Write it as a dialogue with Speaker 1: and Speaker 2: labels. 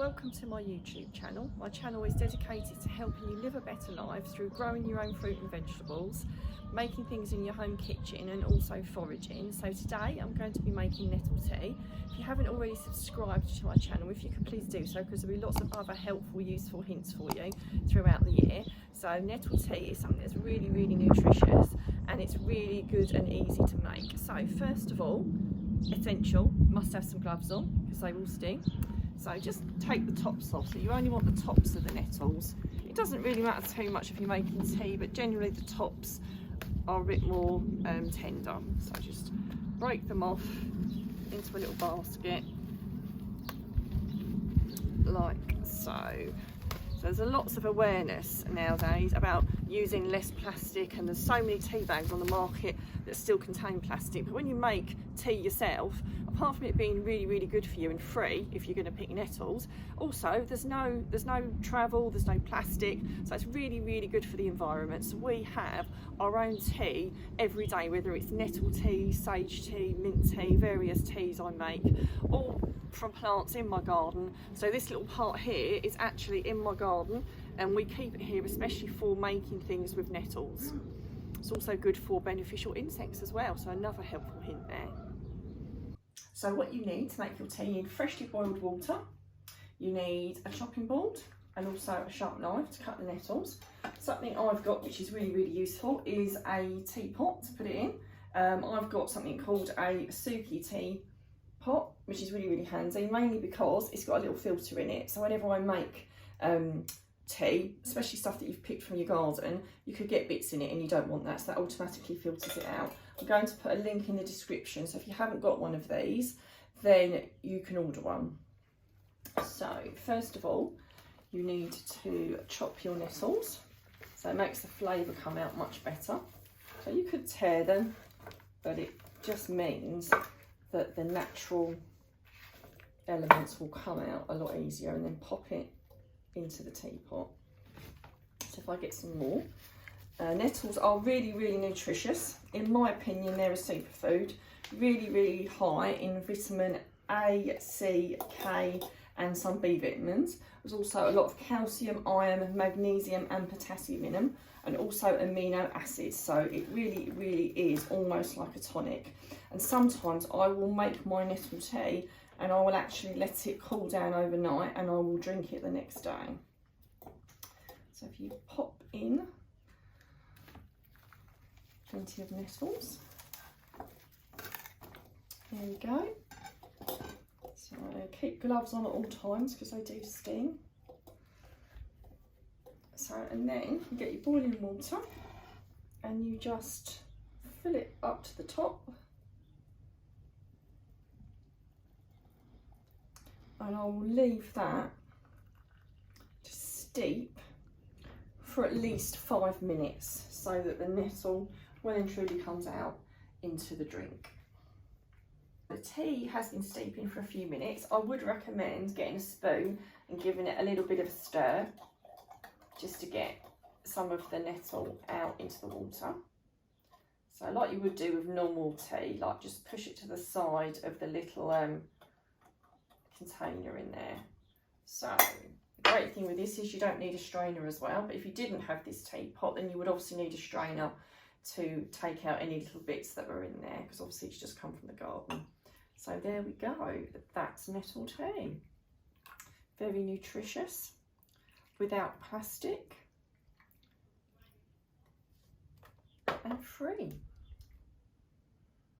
Speaker 1: Welcome to my YouTube channel. My channel is dedicated to helping you live a better life through growing your own fruit and vegetables, making things in your home kitchen and also foraging. So today I'm going to be making nettle tea. If you haven't already subscribed to my channel, if you could please do so, because there'll be lots of other helpful, useful hints for you throughout the year. So nettle tea is something that's really, really nutritious and it's really good and easy to make. So first of all, essential, must have some gloves on because they will sting. So just take the tops off. So you only want the tops of the nettles. It doesn't really matter too much if you're making tea, but generally the tops are a bit more tender. So just break them off into a little basket like so. So there's lots of awareness nowadays about using less plastic, and there's so many tea bags on the market that still contain plastic. But when you make tea yourself, apart from it being really, really good for you and free if you're going to pick nettles, also there's no travel, there's no plastic, so it's really, really good for the environment. So we have our own tea every day, whether it's nettle tea, sage tea, mint tea, various teas I make, all from plants in my garden. So this little part here is actually in my garden, and we keep it here especially for making things with nettles. It's also good for beneficial insects as well, so another helpful hint there. So what you need to make your tea, you need freshly boiled water, you need a chopping board and also a sharp knife to cut the nettles. Something I've got which is really, really useful is a teapot to put it in. I've got something called a Suki tea pot, which is really, really handy, mainly because it's got a little filter in it. So whenever I make tea, especially stuff that you've picked from your garden, you could get bits in it and you don't want that, so that automatically filters it out. I'm going to put a link in the description, so if you haven't got one of these, then you can order one. So first of all, you need to chop your nettles, so it makes the flavour come out much better. So you could tear them, but it just means that the natural elements will come out a lot easier, and then pop it into the teapot. So if I get some more, nettles are really, really nutritious. In my opinion, they're a superfood, really, really high in vitamin A, C, K and some B vitamins. There's also a lot of calcium, iron, magnesium and potassium in them, and also amino acids. So it really, really is almost like a tonic. And sometimes I will make my nettle tea and I will actually let it cool down overnight and I will drink it the next day. So if you pop in plenty of nettles, there we go. So keep gloves on at all times because they do sting. So, and then you get your boiling water and you just fill it up to the top. And I will leave that to steep for at least 5 minutes so that the nettle well and truly comes out into the drink. The tea has been steeping for a few minutes. I would recommend getting a spoon and giving it a little bit of a stir just to get some of the nettle out into the water. So like you would do with normal tea, like just push it to the side of the little container in there. So the great thing with this is you don't need a strainer as well, but if you didn't have this teapot, then you would obviously need a strainer to take out any little bits that are in there, because obviously it's just come from the garden. So there we go, that's nettle tea. Very nutritious, without plastic and free.